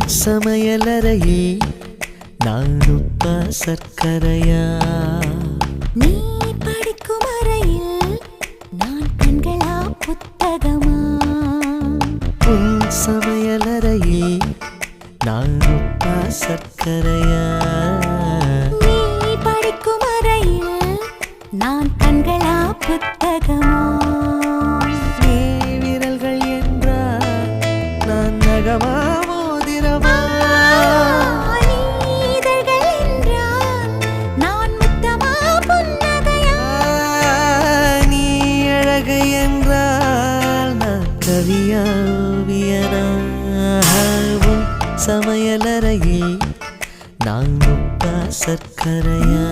சமையலறையில் நான் உப்பா சர்க்கரையா? நீ படிக்கும் அறையில் நான் கண்களா புத்தகமா? உன் சமையலறையில் நான் உப்பா சர்க்கரையா? நீ படிக்கும் அறையில் நான் கண்களா புத்தகமா? நீ விரல்கள் என்றால் நான் நகமா மோதிரமா? நீ இதழ்கள் என்றால் நான் முத்தமா புன்னகையா? நீ அழகு என்றால் நான் கவியா ஓவியனா? உன் சமையலறையில் நான் உப்பா சர்க்கரையா?